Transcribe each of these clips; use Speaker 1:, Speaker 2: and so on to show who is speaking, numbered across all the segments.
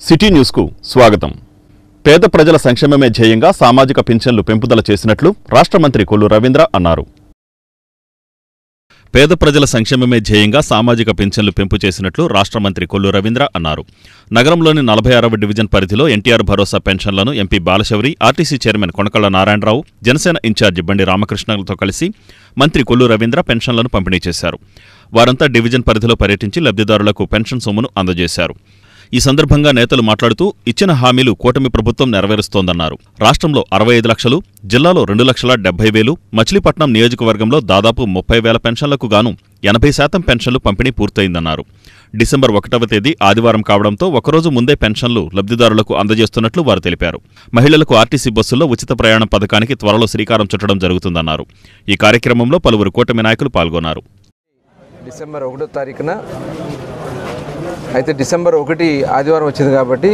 Speaker 1: City news కు స్వాగతం. పేద ప్రజల సంక్షేమమే ధ్యేయంగా సామాజిక పింఛన్లు పెంపుదల చేసినట్లు రాష్ట్ర మంత్రి కొల్లు రవీంద్ర అన్నారు. పేద ప్రజల సంక్షేమమే ధ్యేయంగా సామాజిక పింఛన్లు పెంపు చేసినట్లు రాష్ట్ర మంత్రి కొల్లు రవీంద్ర అన్నారు. నగరంలోని 46వ డివిజన్ పరిధిలో ఎన్టీఆర్ భరోసా పెన్షన్లను MP Balashowry, RTC chairman Konakalla Narayana Rao, Janasena incharge Bandi రామకృష్ణలతో కలిసి మంత్రి కొల్లు రవీంద్ర పెన్షన్లను పంపిణీ చేశారు. వారంతా డివిజన్ పరిధిలో పర్యటించి లబ్ధిదారులకు పెన్షన్ సొమ్మును అందజేశారు. ఈ సందర్భంగా నేతలు మాట్లాడుతూ ఇచ్చిన హామీలు కూటమి ప్రభుత్వం నెరవేరుస్తోందన్నారు. రాష్ట్రంలో 65 లక్షలు, జిల్లాలో 2,70,000, మచిలీపట్నం నియోజకవర్గంలో దాదాపు 30,000 పెన్షన్లకు గాను 80% పెన్షన్లు పంపిణీ పూర్తయిందన్నారు. డిసెంబర్ 1వ తేదీ ఆదివారం కావడంతో ఒకరోజు ముందే పెన్షన్లు లబ్ధిదారులకు అందజేస్తున్నట్లు వారు తెలిపారు. మహిళలకు ఆర్టీసీ బస్సుల్లో ఉచిత ప్రయాణం పథకానికి త్వరలో శ్రీకారం చుట్టడం జరుగుతుందన్నారు. ఈ కార్యక్రమంలో పలువురు కూటమి నాయకులు పాల్గొన్నారు.
Speaker 2: డిసెంబర్ 1వ తారీఖున అయితే డిసెంబర్ 1 ఆదివారం వచ్చింది కాబట్టి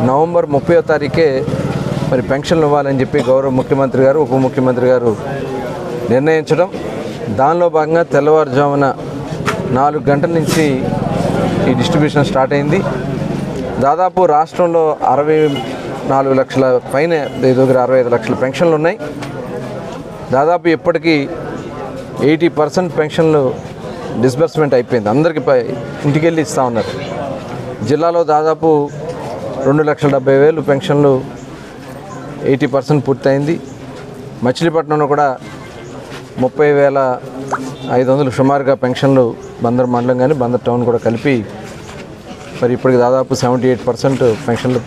Speaker 2: నవంబర్ 30వ తారీఖే మరి పెన్షన్లు ఇవ్వాలని చెప్పి గౌరవ ముఖ్యమంత్రి గారు, ఉప ముఖ్యమంత్రి గారు నిర్ణయించడం, దానిలో భాగంగా తెల్లవారుజామున 4 గంటల నుంచి ఈ డిస్ట్రిబ్యూషన్ స్టార్ట్ అయింది. దాదాపు రాష్ట్రంలో 64 లక్షల పైన దగ్గర 65 లక్షల పెన్షన్లు ఉన్నాయి. దాదాపు ఇప్పటికీ 80% పెన్షన్లు డిస్బర్స్మెంట్ అయిపోయింది. అందరికీ ఇంటికి వెళ్ళి ఇస్తూ ఉన్నారు. జిల్లాలో దాదాపు 2,70,000 పెన్షన్లు 80% పూర్తయింది. మచిలీపట్నంలో కూడా 30,500 సుమారుగా పెన్షన్లు బందర్ మండలం కానీ బందర్ టౌన్ కూడా కలిపి మరి ఇప్పటికి దాదాపు 78% పెన్షన్లు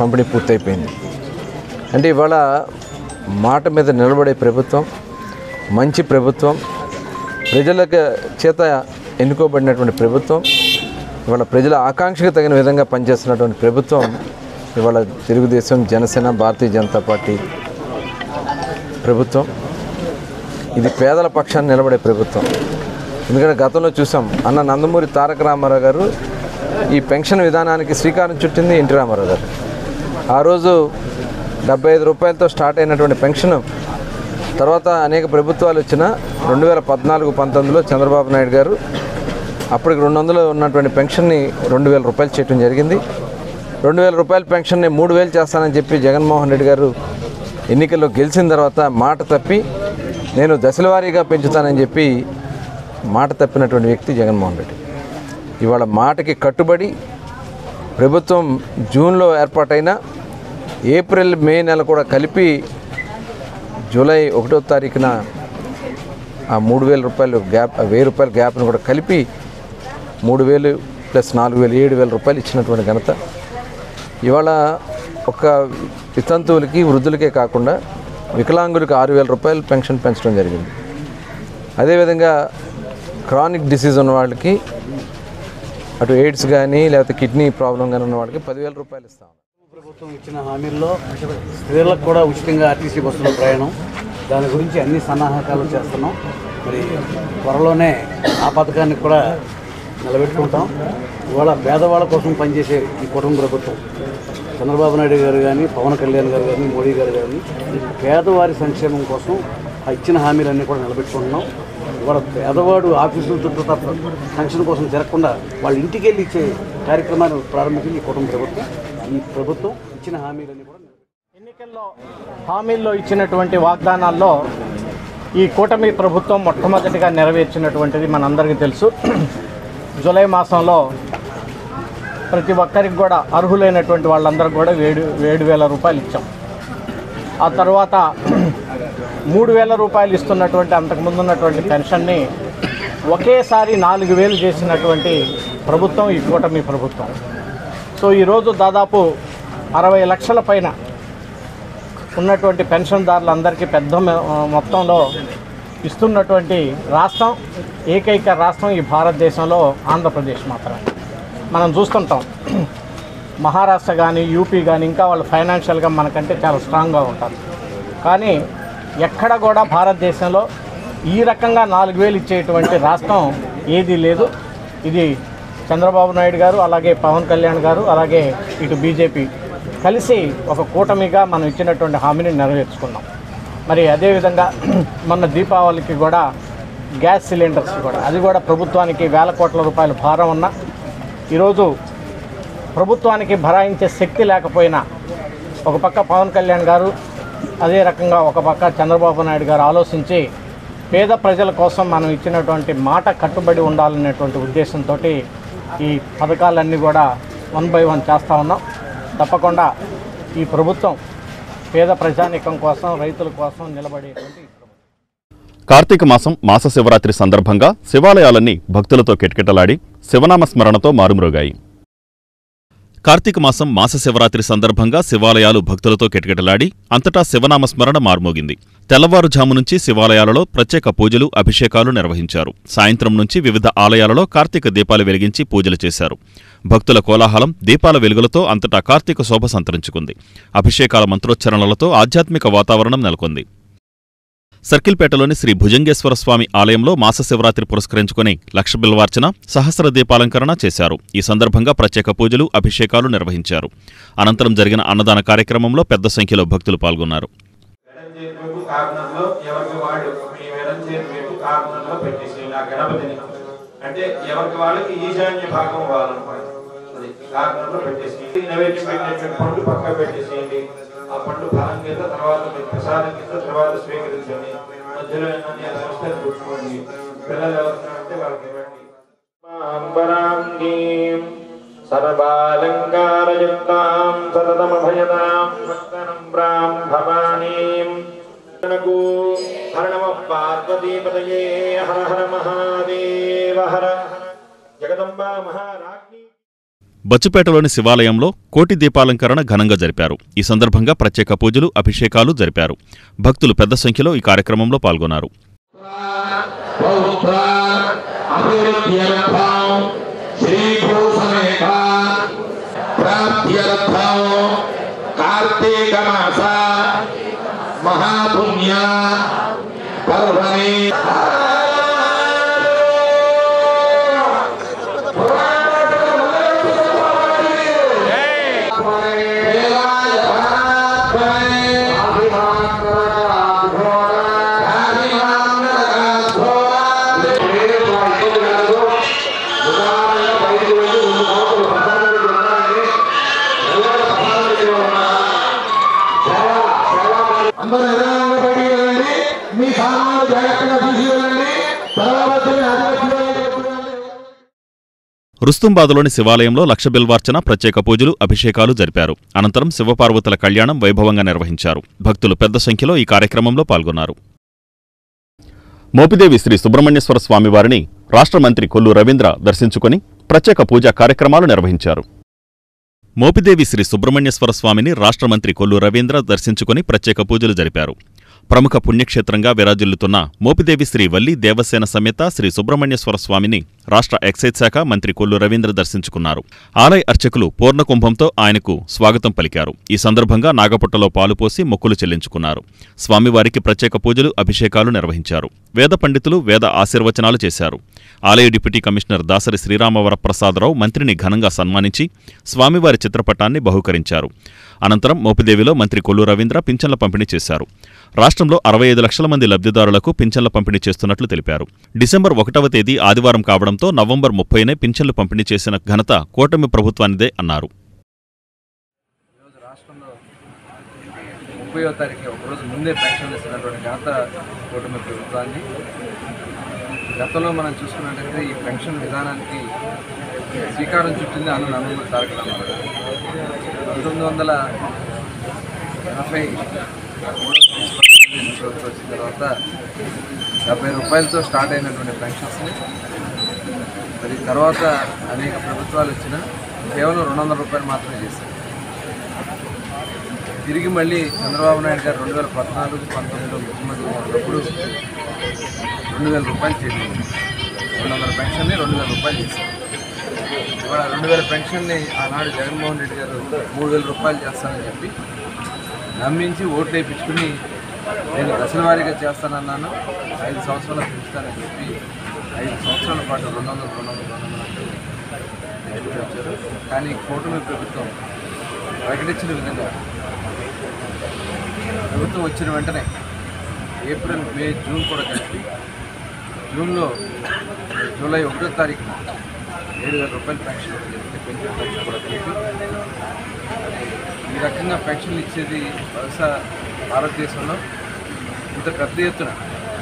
Speaker 2: పంపిణీ పూర్తయిపోయింది. అంటే ఇవాళ మాట మీద నిలబడే ప్రభుత్వం, మంచి ప్రభుత్వం, ప్రజలకు చేత ఎన్నుకోబడినటువంటి ప్రభుత్వం, ఇవాళ ప్రజల ఆకాంక్షకు తగిన విధంగా పనిచేస్తున్నటువంటి ప్రభుత్వం ఇవాళ తెలుగుదేశం, జనసేన, భారతీయ జనతా పార్టీ ప్రభుత్వం. ఇది పేదల పక్షాన్ని నిలబడే ప్రభుత్వం. ఎందుకంటే గతంలో చూసాం, అన్న నందమూరి తారక రామారావు గారు ఈ పెన్షన్ విధానానికి శ్రీకారం చుట్టింది ఎన్టీ రామారావు గారు. ఆ రోజు 75 రూపాయలతో స్టార్ట్ అయినటువంటి పెన్షన్ తర్వాత అనేక ప్రభుత్వాలు వచ్చిన 2014-19లో చంద్రబాబు నాయుడు గారు అప్పటికి 200 ఉన్నటువంటి పెన్షన్ని 2,000 రూపాయలు చేయడం జరిగింది. 2,000 రూపాయల పెన్షన్ని 3,000 చేస్తానని చెప్పి జగన్మోహన్ రెడ్డి గారు ఎన్నికల్లో గెలిచిన తర్వాత మాట తప్పి నేను దశలవారీగా పెంచుతానని చెప్పి మాట తప్పినటువంటి వ్యక్తి జగన్మోహన్ రెడ్డి. ఇవాళ మాటకి కట్టుబడి ప్రభుత్వం జూన్లో ఏర్పాటైన ఏప్రిల్, మే నెల కూడా కలిపి జూలై 1వ తారీఖున ఆ 3,000 రూపాయలు గ్యాప్, 1,000 రూపాయల గ్యాప్ను కూడా కలిపి 3,000 + 4,000 7,000 రూపాయలు ఇచ్చినటువంటి ఘనత. ఇవాళ ఒక వితంతువులకి, వృద్ధులకే కాకుండా వికలాంగులకు 6,000 రూపాయలు పెన్షన్ పెంచడం జరిగింది. అదేవిధంగా క్రానిక్ డిసీజ్ ఉన్న వాళ్ళకి, అటు ఎయిడ్స్ కానీ లేకపోతే కిడ్నీ ప్రాబ్లం కానీ ఉన్న వాళ్ళకి 10,000 రూపాయలు ఇస్తాం.
Speaker 3: ప్రభుత్వం ఇచ్చిన హామీల్లో స్త్రీలకు కూడా ఉచితంగా ఆర్టీసీ బస్సులో ప్రయాణం, దాని గురించి అన్ని సన్నాహకాలు చేస్తున్నాం. మరి త్వరలోనే ఆ పథకాన్ని కూడా నిలబెట్టుకుంటాం. ఇవాళ పేదవాళ్ళ కోసం పనిచేసే ఈ కుటుంబ ప్రభుత్వం, చంద్రబాబు నాయుడు గారు కానీ, పవన్ కళ్యాణ్ గారు కానీ, మోడీ గారు కానీ పేదవారి సంక్షేమం కోసం ఆ ఇచ్చిన హామీలన్నీ కూడా నిలబెట్టుకుంటున్నాం. ఇవాళ పేదవాడు ఆఫీసుల చుట్టూ తప్ప పెన్షన్ కోసం జరగకుండా వాళ్ళ ఇంటికి వెళ్ళి ఇచ్చే కార్యక్రమాన్ని ప్రారంభించింది ఈ కుటుంబ ప్రభుత్వం. ఈ ప్రభుత్వం ఇచ్చిన హామీలన్నీ కూడా
Speaker 4: ఎన్నికల్లో హామీల్లో ఇచ్చినటువంటి వాగ్దానాల్లో ఈ కూటమి ప్రభుత్వం మొట్టమొదటిగా నెరవేర్చినటువంటిది మనందరికీ తెలుసు. జూలై మాసంలో ప్రతి ఒక్కరికి కూడా అర్హులైనటువంటి వాళ్ళందరికీ కూడా 7,000 రూపాయలు ఇచ్చాం. ఆ తర్వాత 3,000 రూపాయలు ఇస్తున్నటువంటి అంతకుముందు ఉన్నటువంటి పెన్షన్ని ఒకేసారి 4,000 చేసినటువంటి ప్రభుత్వం ఈ కూటమి ప్రభుత్వం. సో ఈరోజు దాదాపు 60 లక్షల పైన ఉన్నటువంటి పెన్షన్దారులందరికీ పెద్ద మొత్తంలో ఇస్తున్నటువంటి రాష్ట్రం, ఏకైక రాష్ట్రం ఈ భారతదేశంలో ఆంధ్రప్రదేశ్ మాత్రమే. మనం చూస్తుంటాం, మహారాష్ట్ర కానీ, యూపీ కానీ ఇంకా వాళ్ళు ఫైనాన్షియల్గా మనకంటే చాలా స్ట్రాంగ్గా ఉంటారు. కానీ ఎక్కడ కూడా భారతదేశంలో ఈ రకంగా 4,000 ఇచ్చేటువంటి రాష్ట్రం ఏదీ లేదు. ఇది చంద్రబాబు నాయుడు గారు, అలాగే పవన్ కళ్యాణ్ గారు, అలాగే ఇటు బీజేపీ కలిసి ఒక కూటమిగా మనం ఇచ్చినటువంటి హామీని నెరవేర్చుకున్నాం. మరి అదేవిధంగా మొన్న దీపావళికి కూడా గ్యాస్ సిలిండర్స్ కూడా, అది కూడా ప్రభుత్వానికి 1,000 కోట్ల రూపాయల భారం ఉన్న ఈరోజు ప్రభుత్వానికి భరాయించే శక్తి లేకపోయినా ఒక పక్క పవన్ కళ్యాణ్ గారు, అదే రకంగా ఒక పక్క చంద్రబాబు నాయుడు గారు ఆలోచించి పేద ప్రజల కోసం మనం ఇచ్చినటువంటి మాట కట్టుబడి ఉండాలనేటువంటి ఉద్దేశంతో ఈ పథకాలన్నీ కూడా 1 by 1 చేస్తూ ఉన్నాం. తప్పకుండా ఈ ప్రభుత్వం పేద ప్రజానీకం కోసం, రైతుల కోసం నిలబడేటువంటి
Speaker 1: కార్తీక మాసం మాస శివరాత్రి సందర్భంగా శివాలయాలన్నీ భక్తులతో కిటకిటలాడి శివనామ స్మరణతో మారుమ్రోగాయి. కార్తీక మాసం మాస శివరాత్రి సందర్భంగా శివాలయాలు భక్తులతో కిటకిటలాడి అంతటా శివనామ స్మరణ మార్మోగింది. తెల్లవారుజాము నుంచి శివాలయాలలో ప్రత్యేక పూజలు, అభిషేకాలు నిర్వహించారు. సాయంత్రం నుంచి వివిధ ఆలయాలలో కార్తీక దీపాలు వెలిగించి పూజలు చేశారు. భక్తుల కోలాహలం, దీపాల వెలుగులతో అంతటా కార్తీక శోభ సంతరించుకుంది. అభిషేకాల మంత్రోచ్చరణలతో ఆధ్యాత్మిక వాతావరణం నెలకొంది. సర్కిల్పేటలోని శ్రీ భుజంగేశ్వర స్వామి ఆలయంలో మాస శివరాత్రి పురస్కరించుకుని లక్ష బిల్వార్చన, సహస్ర దీపాలంకరణ చేశారు. ఈ సందర్భంగా ప్రత్యేక పూజలు, అభిషేకాలు నిర్వహించారు. అనంతరం జరిగిన అన్నదాన కార్యక్రమంలో పెద్ద సంఖ్యలో భక్తులు పాల్గొన్నారు.
Speaker 5: ఆ పండు ఫలం కింద తర్వాత ప్రసాదం కింద తర్వాత స్వీకరించండి. మధ్యలో ఏమన్నా సంస్థలు కూర్చోండి. పిల్లలు ఎవరున్నారంటే వాళ్ళకి ఇవ్వండి. సర్వాలంకారయుక్తాం సతతమభయదాం భక్తనమ్రాం భవానీం హర నమః పార్వతీపతయే హర హర మహాదేవ హర జగదంబా మహారాజ్ఞి.
Speaker 1: బచ్చుపేటలోని శివాలయంలో కోటి దీపాలంకరణ ఘనంగా జరిపారు. ఈ సందర్భంగా ప్రత్యేక పూజలు, అభిషేకాలు జరిపారు. భక్తులు పెద్ద సంఖ్యలో ఈ కార్యక్రమంలో పాల్గొన్నారు. రుస్తుంబాదులోని శివాలయంలో లక్ష బిల్వార్చన, ప్రత్యేక పూజలు, అభిషేకాలు జరిపారు. అనంతరం శివపార్వతుల కళ్యాణం వైభవంగా నిర్వహించారు. భక్తులు పెద్ద సంఖ్యలో ఈ కార్యక్రమంలో పాల్గొన్నారు. మోపిదేవి శ్రీ సుబ్రహ్మణ్యేశ్వర స్వామివారిని రాష్ట్ర మంత్రి కొల్లు రవీంద్ర దర్శించుకుని ప్రత్యేక పూజా కార్యక్రమాలు నిర్వహించారు. మోపిదేవి శ్రీ సుబ్రహ్మణ్యేశ్వర స్వామిని రాష్ట్ర మంత్రి కొల్లు రవీంద్ర దర్శించుకుని ప్రత్యేక పూజలు జరిపారు. ప్రముఖ పుణ్యక్షేత్రంగా విరాజిల్లుతున్న మోపిదేవి శ్రీ వల్లి దేవసేన సమేత శ్రీ సుబ్రహ్మణ్యేశ్వర స్వామిని రాష్ట్ర ఎక్సైజ్ శాఖ మంత్రి కొల్లు రవీంద్ర దర్శించుకున్నారు. ఆలయ అర్చకులు పూర్ణకుంభంతో ఆయనకు స్వాగతం పలికారు. ఈ సందర్భంగా నాగపుట్టలో పాలుపోసి మొక్కులు చెల్లించుకున్నారు. స్వామివారికి ప్రత్యేక పూజలు, అభిషేకాలు నిర్వహించారు. వేద పండితులు వేద ఆశీర్వచనాలు చేశారు. ఆలయ డిప్యూటీ కమిషనర్ దాసరి శ్రీరామవరప్రసాదరావు మంత్రిని ఘనంగా సన్మానించి స్వామివారి చిత్రపటాన్ని బహూకరించారు. అనంతరం మోపిదేవిలో మంత్రి కొల్లు రవీంద్ర పింఛన్ల పంపిణీ చేశారు. రాష్ట్రంలో 65 లక్షల మంది లబ్ధిదారులకు పింఛన్ల పంపిణీ చేస్తున్నట్లు తెలిపారు. డిసెంబర్ 1వ తేదీ ఆదివారం కావడంతో నవంబర్ 30నే పింఛన్లు పంపిణీ చేసిన ఘనత కూటమి ప్రభుత్వానిదే అన్నారు.
Speaker 6: రాష్ట్రంలో 30వ తారీఖు ఒకరోజు ముందే పెన్షన్ ఇస్తున్నటువంటి ఘనత కూటమి ప్రభుత్వాన్ని. గతంలో మనం చూసుకున్నట్లయితే ఈ పెన్షన్ విధానానికి శ్రీకారం చుట్టింది అన్న నందమూరి తారక రామారావు గారు. 1983 వచ్చిన తర్వాత 70 రూపాయలతో స్టార్ట్ అయినటువంటి పెన్షన్స్ని మరి తర్వాత అనేక ప్రభుత్వాలు వచ్చినా కేవలం 200 రూపాయలు మాత్రమే చేశారు. తిరిగి మళ్ళీ చంద్రబాబు నాయుడు గారు 2014-19లో ముఖ్యమంత్రి ఉన్నప్పుడు 2000 రూపాయలు చేసింది. 200 పెన్షన్ని 2000 రూపాయలు చేశారు. ఇవాళ 2000 పెన్షన్ని ఆనాడు జగన్మోహన్ రెడ్డి గారు 3000 రూపాయలు చేస్తానని చెప్పి నమ్మించి ఓట్లు వేయించుకుని నేను దశల వారీగా చేస్తానన్నాను, 5 సంవత్సరాలు పెంచుతానని చెప్పి 5 సంవత్సరాల పాటు 200 వచ్చారు. కానీ కూటమి ప్రభుత్వం ప్రకటించిన విధంగా ప్రభుత్వం వచ్చిన వెంటనే ఏప్రిల్, మే, జూన్ కూడా కలిపి జూన్లో జూలై 1వ తారీఖున 7,000 రూపాయలు పెన్షన్ జరిగింది. పెన్షన్ పెన్షన్ కూడా కలిపి ఈ రకంగా పెన్షన్లు ఇచ్చేది బహుశా భారతదేశంలో ఇంత పెద్ద ఎత్తున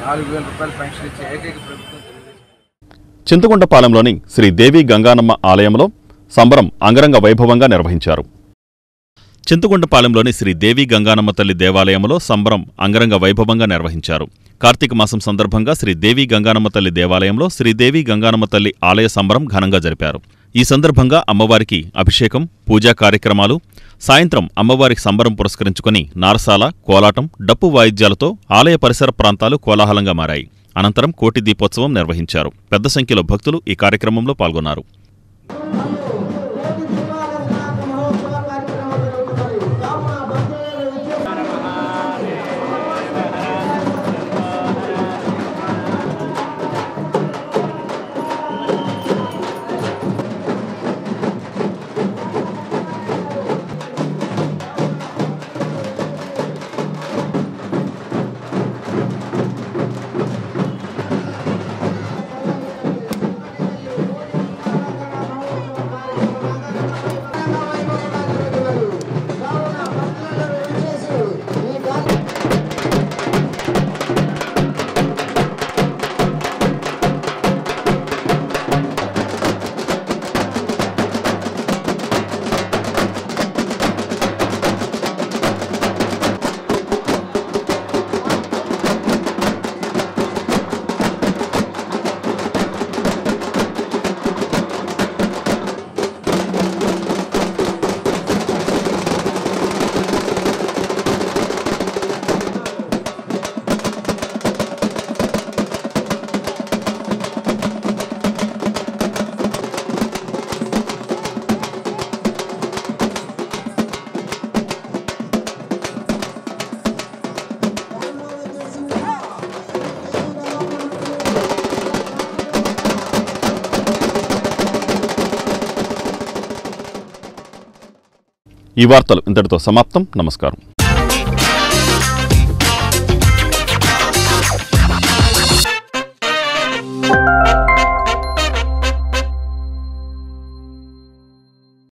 Speaker 6: 4,000 రూపాయల పెన్షన్ ఇచ్చే ఏకైక ప్రభుత్వం తెలుగుదేశం.
Speaker 1: చింతకుంటపాలెంలోని శ్రీ దేవి గంగానమ్మ ఆలయంలో సంబరం అంగరంగ వైభవంగా నిర్వహించారు. చింతకుంటపాలెంలోని శ్రీ దేవి గంగానమ్మ తల్లి దేవాలయంలో సంబరం అంగరంగ వైభవంగా నిర్వహించారు. కార్తీక మాసం సందర్భంగా శ్రీ దేవి గంగానమ్మ తల్లి దేవాలయంలో శ్రీదేవి గంగానమ్మ తల్లి ఆలయ సంబరం ఘనంగా జరిపారు. ఈ సందర్భంగా అమ్మవారికి అభిషేకం, పూజా కార్యక్రమాలు, సాయంత్రం అమ్మవారికి సంబరం పురస్కరించుకుని నారసాల, కోలాటం, డప్పు వాయిద్యాలతో ఆలయ పరిసర ప్రాంతాలు కోలాహలంగా మారాయి. అనంతరం కోటి దీపోత్సవం నిర్వహించారు. పెద్ద సంఖ్యలో భక్తులు ఈ కార్యక్రమంలో పాల్గొన్నారు. ఈ వార్తలు ఇంతటితో సమాప్తం. నమస్కారం.